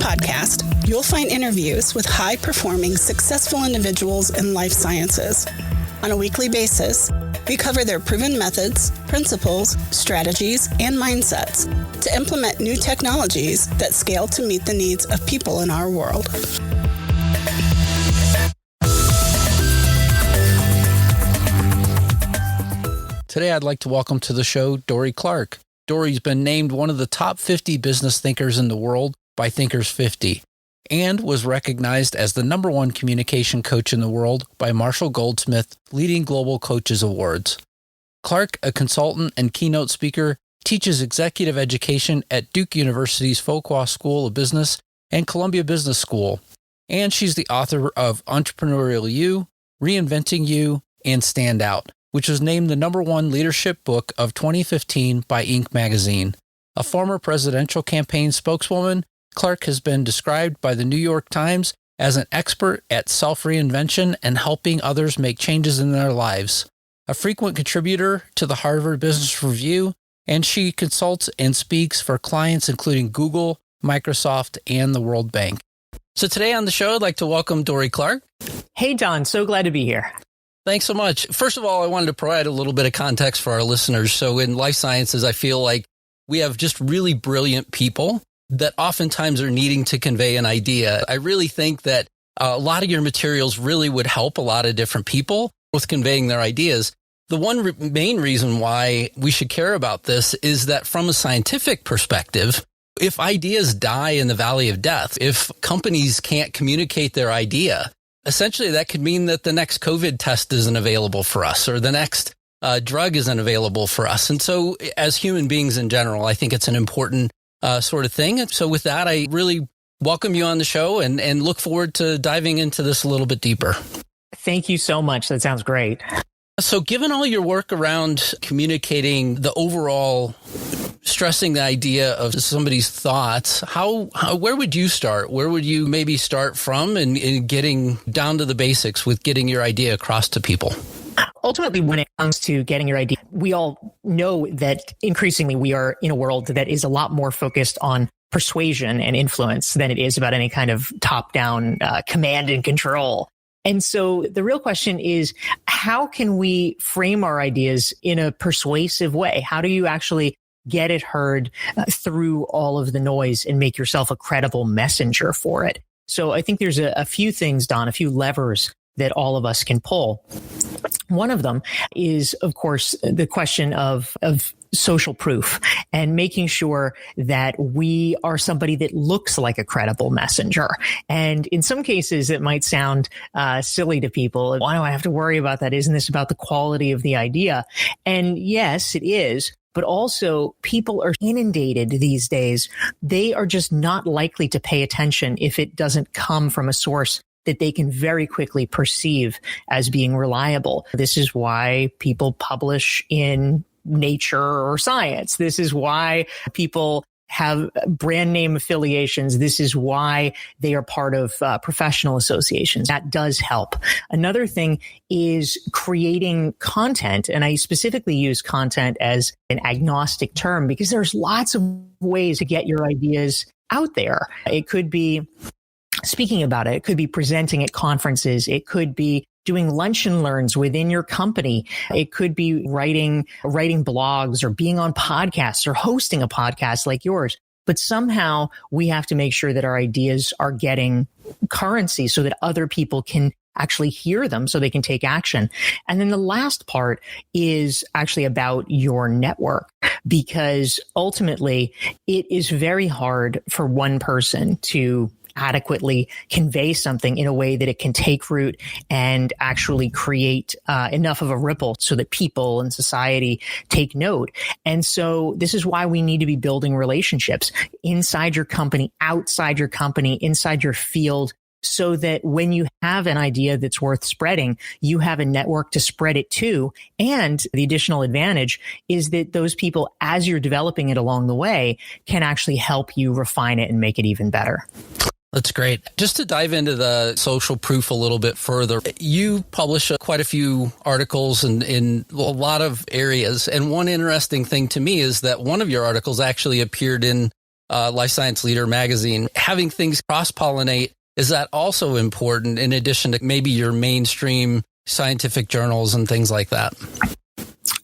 podcast, you'll find interviews with high-performing, successful individuals in life sciences. On a weekly basis, we cover their proven methods, principles, strategies, and mindsets to implement new technologies that scale to meet the needs of people in our world. Today, I'd like to welcome to the show Dorie Clark. Dorie's been named one of the top 50 business thinkers in the world by Thinkers 50 and was recognized as the #1 communication coach in the world by Marshall Goldsmith Leading Global Coaches Awards. Clark, a consultant and keynote speaker, teaches executive education at Duke University's Fuqua School of Business and Columbia Business School. And she's the author of Entrepreneurial You, Reinventing You, and Standout, which was named the #1 leadership book of 2015 by Inc. magazine. A former presidential campaign spokeswoman, Clark has been described by the New York Times as an expert at self-reinvention and helping others make changes in their lives. A frequent contributor to the Harvard Business Review, and she consults and speaks for clients including Google, Microsoft, and the World Bank. So today on the show, I'd like to welcome Dorie Clark. Hey, Don. So glad to be here. Thanks so much. First of all, I wanted to provide a little bit of context for our listeners. So in life sciences, I feel like we have just really brilliant people that oftentimes are needing to convey an idea. I really think that a lot of your materials really would help a lot of different people with conveying their ideas. The one main reason why we should care about this is that from a scientific perspective, if ideas die in the valley of death, if companies can't communicate their idea, essentially that could mean that the next COVID test isn't available for us or the next drug isn't available for us. And so as human beings in general, I think it's an important sort of thing. And so with that, I really welcome you on the show and look forward to diving into this a little bit deeper. Thank you so much. That sounds great. So given all your work around communicating the overall, stressing the idea of somebody's thoughts, where would you start? Where would you maybe start from in getting down to the basics with getting your idea across to people? Ultimately, when it comes to getting your idea, we all know that increasingly we are in a world that is a lot more focused on persuasion and influence than it is about any kind of top-down command and control. And so the real question is, how can we frame our ideas in a persuasive way? How do you actually get it heard through all of the noise and make yourself a credible messenger for it? So I think there's a few things, Don, a few levers that all of us can pull. One of them is, of course, the question of social proof and making sure that we are somebody that looks like a credible messenger. And in some cases, it might sound silly to people. Why do I have to worry about that? Isn't this about the quality of the idea? And yes, it is. But also, people are inundated these days. They are just not likely to pay attention if it doesn't come from a source that they can very quickly perceive as being reliable. This is why people publish in Nature or Science. This is why people have brand name affiliations. This is why they are part of professional associations. That does help. Another thing is creating content. And I specifically use content as an agnostic term because there's lots of ways to get your ideas out there. It could be speaking about it. It could be presenting at conferences. It could be doing lunch and learns within your company. It could be writing blogs or being on podcasts or hosting a podcast like yours. But somehow we have to make sure that our ideas are getting currency so that other people can actually hear them so they can take action. And then the last part is actually about your network, because ultimately it is very hard for one person to adequately convey something in a way that it can take root and actually create enough of a ripple so that people and society take note. And so this is why we need to be building relationships inside your company, outside your company, inside your field, so that when you have an idea that's worth spreading, you have a network to spread it to. And the additional advantage is that those people, as you're developing it along the way, can actually help you refine it and make it even better. That's great. Just to dive into the social proof a little bit further, you publish quite a few articles in a lot of areas. And one interesting thing to me is that one of your articles actually appeared in Life Science Leader magazine, having things cross-pollinate, is that also important in addition to maybe your mainstream scientific journals and things like that?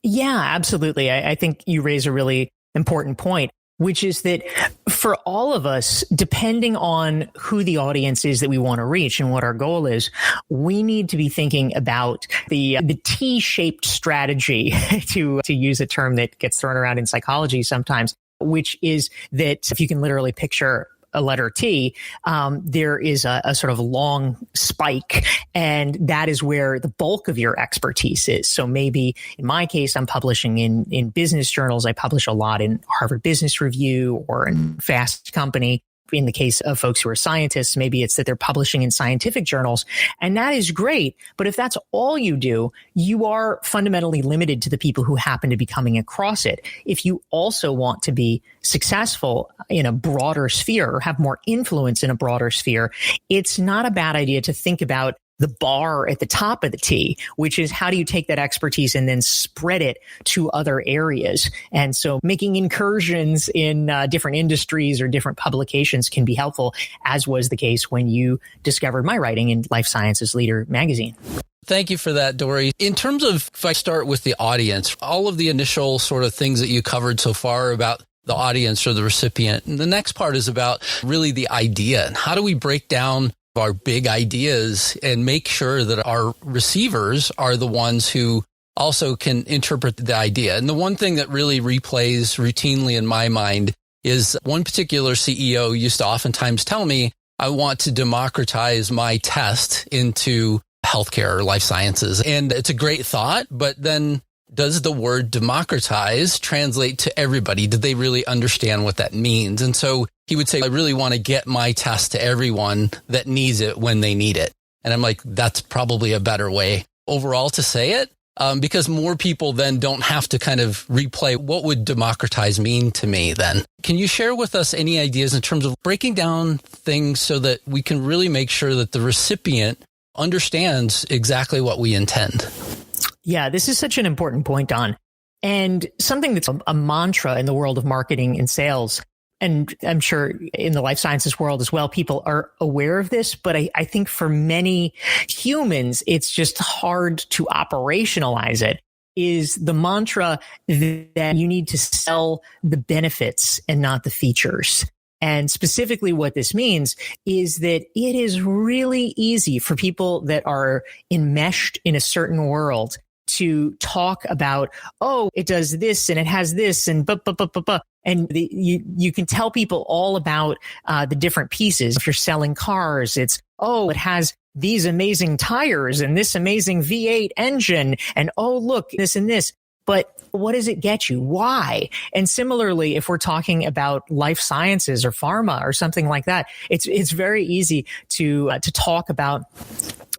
Yeah, absolutely. I think you raise a really important point, which is that for all of us, depending on who the audience is that we want to reach and what our goal is, we need to be thinking about the T-shaped strategy, to use a term that gets thrown around in psychology sometimes, which is that if you can literally picture a letter T, there is a sort of long spike, and that is where the bulk of your expertise is. So maybe in my case, I'm publishing in business journals. I publish a lot in Harvard Business Review or in Fast Company. In the case of folks who are scientists, maybe it's that they're publishing in scientific journals, and that is great. But if that's all you do, you are fundamentally limited to the people who happen to be coming across it. If you also want to be successful in a broader sphere or have more influence in a broader sphere, it's not a bad idea to think about the bar at the top of the T, which is how do you take that expertise and then spread it to other areas? And so making incursions in different industries or different publications can be helpful, as was the case when you discovered my writing in Life Sciences Leader magazine. Thank you for that, Dorie. In terms of, if I start with the audience, all of the initial sort of things that you covered so far about the audience or the recipient, and the next part is about really the idea. And how do we break down our big ideas and make sure that our receivers are the ones who also can interpret the idea? And the one thing that really replays routinely in my mind is one particular CEO used to oftentimes tell me, I want to democratize my test into healthcare or life sciences. And it's a great thought, but then does the word democratize translate to everybody? Did they really understand what that means? And so he would say, I really want to get my test to everyone that needs it when they need it. And I'm like, that's probably a better way overall to say it, because more people then don't have to kind of replay what would democratize mean to me then. Can you share with us any ideas in terms of breaking down things so that we can really make sure that the recipient understands exactly what we intend? Yeah, this is such an important point, Don. And something that's a mantra in the world of marketing and sales, and I'm sure in the life sciences world as well, people are aware of this, but I think for many humans, it's just hard to operationalize it, is the mantra that you need to sell the benefits and not the features. And specifically what this means is that it is really easy for people that are enmeshed in a certain world to talk about, oh, it does this and it has this and and you can tell people all about the different pieces. If you're selling cars, it's, oh, it has these amazing tires and this amazing V8 engine and, oh, look, this and this. But what does it get you? Why? And similarly, if we're talking about life sciences or pharma or something like that, it's very easy to talk about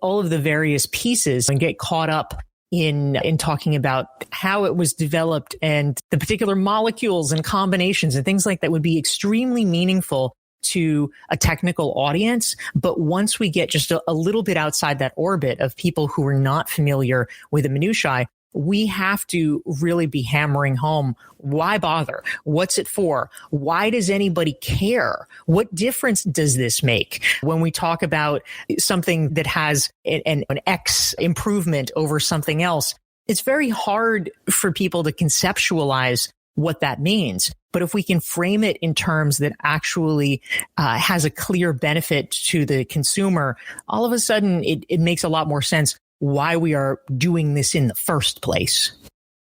all of the various pieces and get caught up in talking about how it was developed and the particular molecules and combinations and things like that would be extremely meaningful to a technical audience. But once we get just a little bit outside that orbit of people who are not familiar with the minutiae, we have to really be hammering home, why bother? What's it for? Why does anybody care? What difference does this make when we talk about something that has an X improvement over something else? It's very hard for people to conceptualize what that means. But if we can frame it in terms that actually has a clear benefit to the consumer, all of a sudden it makes a lot more sense why we are doing this in the first place.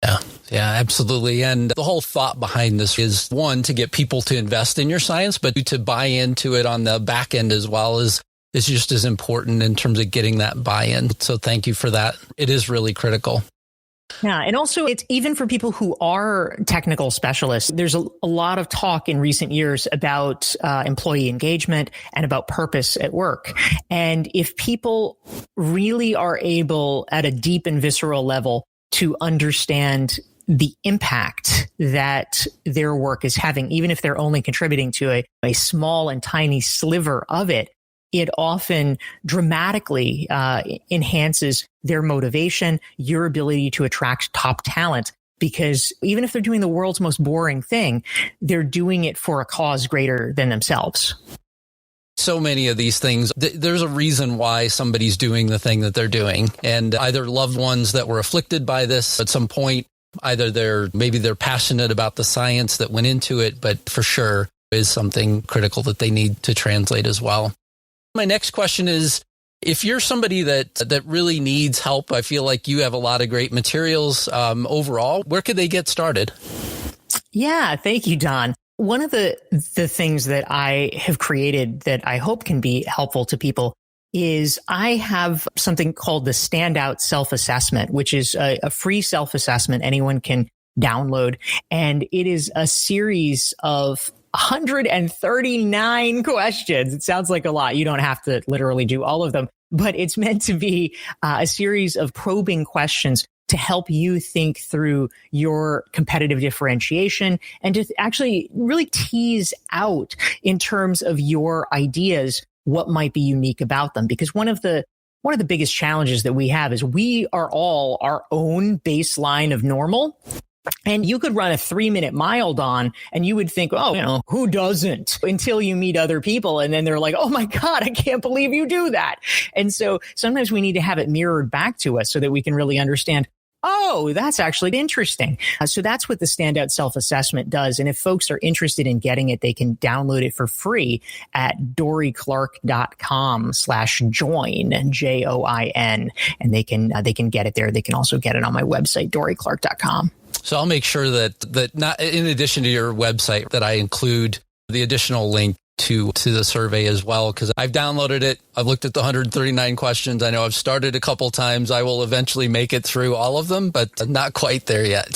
Yeah, absolutely. And the whole thought behind this is, one, to get people to invest in your science, but to buy into it on the back end as well is just as important in terms of getting that buy-in. So thank you for that. It is really critical. Yeah. And also it's even for people who are technical specialists. There's a lot of talk in recent years about employee engagement and about purpose at work. And if people really are able at a deep and visceral level to understand the impact that their work is having, even if they're only contributing to a small and tiny sliver of it, it often dramatically enhances their motivation, your ability to attract top talent. because even if they're doing the world's most boring thing, they're doing it for a cause greater than themselves. So many of these things, there's a reason why somebody's doing the thing that they're doing. And either loved ones that were afflicted by this at some point, either they're passionate about the science that went into it, but for sure is something critical that they need to translate as well. My next question is, if you're somebody that really needs help, I feel like you have a lot of great materials overall. Where could they get started? Yeah, thank you, Don. One of the things that I have created that I hope can be helpful to people is I have something called the Standout self-assessment, which is a free self-assessment anyone can download. And it is a series of 139 questions. It sounds like a lot. You don't have to literally do all of them, but it's meant to be a series of probing questions to help you think through your competitive differentiation and to actually really tease out in terms of your ideas what might be unique about them. Because one of the biggest challenges that we have is we are all our own baseline of normal. And you could run a 3-minute mile, Don, and you would think, oh, who doesn't? Until you meet other people. And then they're like, oh my God, I can't believe you do that. And so sometimes we need to have it mirrored back to us so that we can really understand, oh, that's actually interesting. So that's what the Standout self-assessment does. And if folks are interested in getting it, they can download it for free at dorieclark.com/join, JOIN. And they can get it there. They can also get it on my website, dorieclark.com. So I'll make sure that not in addition to your website, that I include the additional link to the survey as well, because I've downloaded it. I've looked at the 139 questions. I know I've started a couple times. I will eventually make it through all of them, but not quite there yet.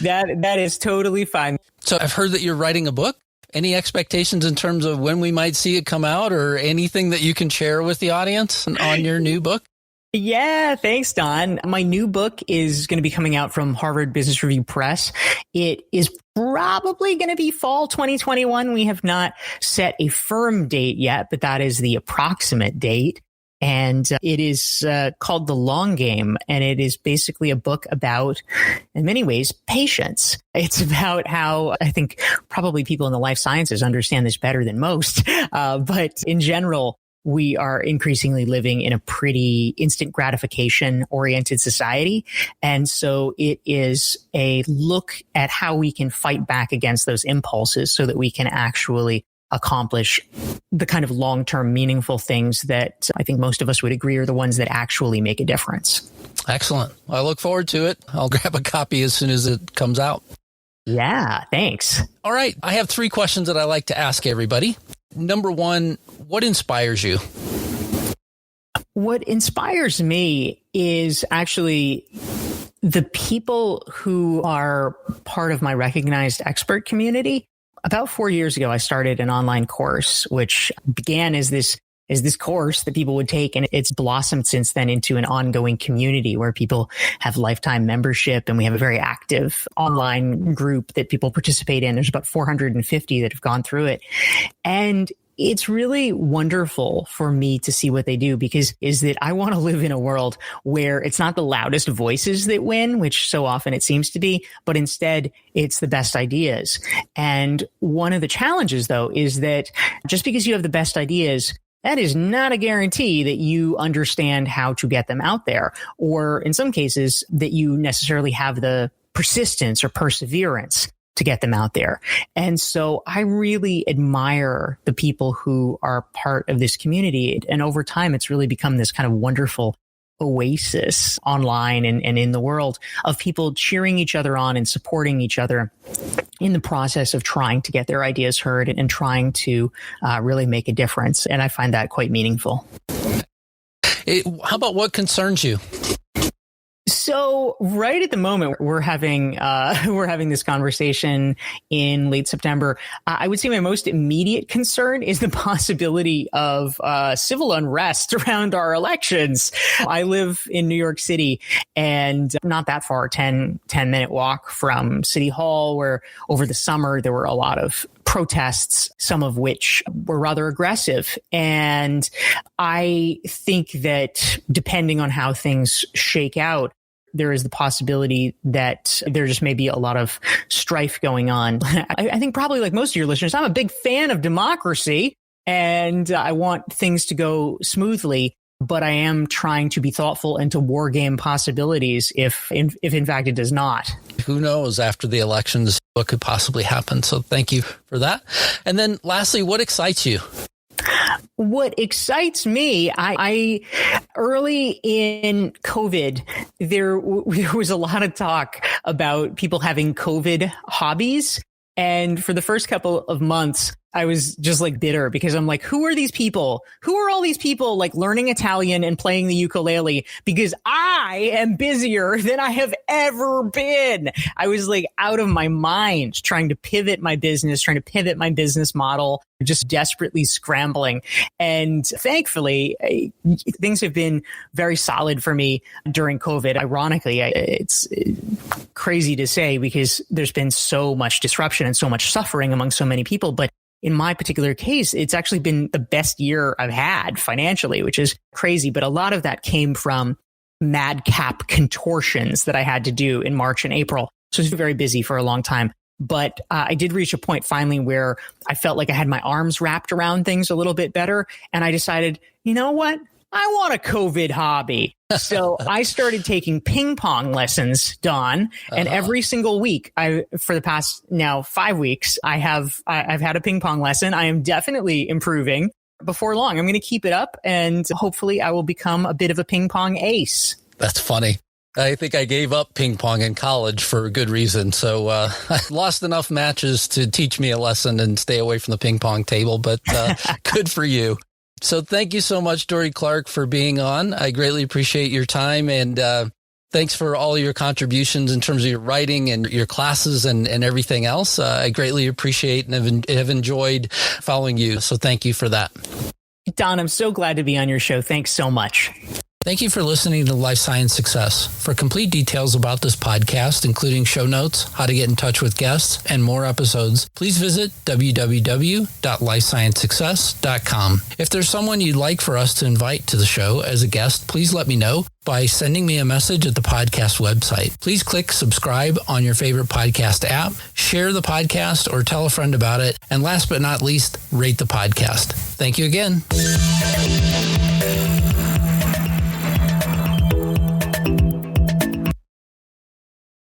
That is totally fine. So I've heard that you're writing a book. Any expectations in terms of when we might see it come out, or anything that you can share with the audience on your new book? Yeah, thanks, Don. My new book is going to be coming out from Harvard Business Review Press. It is probably going to be fall 2021. We have not set a firm date yet, but that is the approximate date. And it is called The Long Game. And it is basically a book about, in many ways, patience. It's about how I think probably people in the life sciences understand this better than most. But in general, we are increasingly living in a pretty instant gratification oriented society. And so it is a look at how we can fight back against those impulses so that we can actually accomplish the kind of long-term meaningful things that I think most of us would agree are the ones that actually make a difference. Excellent. I look forward to it. I'll grab a copy as soon as it comes out. Yeah, thanks. All right. I have 3 questions that I like to ask everybody. Number 1, what inspires you? What inspires me is actually the people who are part of my recognized expert community. About 4 years ago, I started an online course, which began as this course that people would take. And it's blossomed since then into an ongoing community where people have lifetime membership. And we have a very active online group that people participate in. There's about 450 that have gone through it. And it's really wonderful for me to see what they do, because I want to live in a world where it's not the loudest voices that win, which so often it seems to be, but instead it's the best ideas. And one of the challenges, though, is that just because you have the best ideas, that is not a guarantee that you understand how to get them out there, or in some cases that you necessarily have the persistence or perseverance to get them out there. And so I really admire the people who are part of this community. And over time, it's really become this kind of wonderful oasis online and in the world of people cheering each other on and supporting each other in the process of trying to get their ideas heard and trying to really make a difference. And I find that quite meaningful. How about what concerns you? So right at the moment, we're having this conversation in late September. I would say my most immediate concern is the possibility of civil unrest around our elections. I live in New York City, and not that far, 10-minute walk from City Hall, where over the summer there were a lot of protests, some of which were rather aggressive. And I think that depending on how things shake out, there is the possibility that there just may be a lot of strife going on. I think probably like most of your listeners, I'm a big fan of democracy and I want things to go smoothly, but I am trying to be thoughtful and to war game possibilities if in fact it does not. Who knows after the elections what could possibly happen. So thank you for that. And then lastly, what excites you? What excites me, I early in COVID, there was a lot of talk about people having COVID hobbies. And for the first couple of months, I was just like bitter because I'm like, who are these people? Who are all these people like learning Italian and playing the ukulele? Because I am busier than I have ever been. I was like out of my mind trying to pivot my business, trying to pivot my business model, just desperately scrambling. And thankfully, things have been very solid for me during COVID. Ironically, it's crazy to say because there's been so much disruption and so much suffering among so many people. But in my particular case, it's actually been the best year I've had financially, which is crazy. But a lot of that came from madcap contortions that I had to do in March and April. So it's been very busy for a long time. But I did reach a point finally where I felt like I had my arms wrapped around things a little bit better. And I decided, you know what? I want a COVID hobby. So I started taking ping pong lessons, Don, and every single week, for the past now 5 weeks, I've had a ping pong lesson. I am definitely improving. Before long, I'm going to keep it up and hopefully I will become a bit of a ping pong ace. That's funny. I think I gave up ping pong in college for a good reason. So I lost enough matches to teach me a lesson and stay away from the ping pong table, but good for you. So thank you so much, Dorie Clark, for being on. I greatly appreciate your time and thanks for all your contributions in terms of your writing and your classes and everything else. I greatly appreciate and have enjoyed following you. So thank you for that. Don, I'm so glad to be on your show. Thanks so much. Thank you for listening to Life Science Success. For complete details about this podcast, including show notes, how to get in touch with guests, and more episodes, please visit www.lifesciencesuccess.com. If there's someone you'd like for us to invite to the show as a guest, please let me know by sending me a message at the podcast website. Please click subscribe on your favorite podcast app, share the podcast, or tell a friend about it. And last but not least, rate the podcast. Thank you again.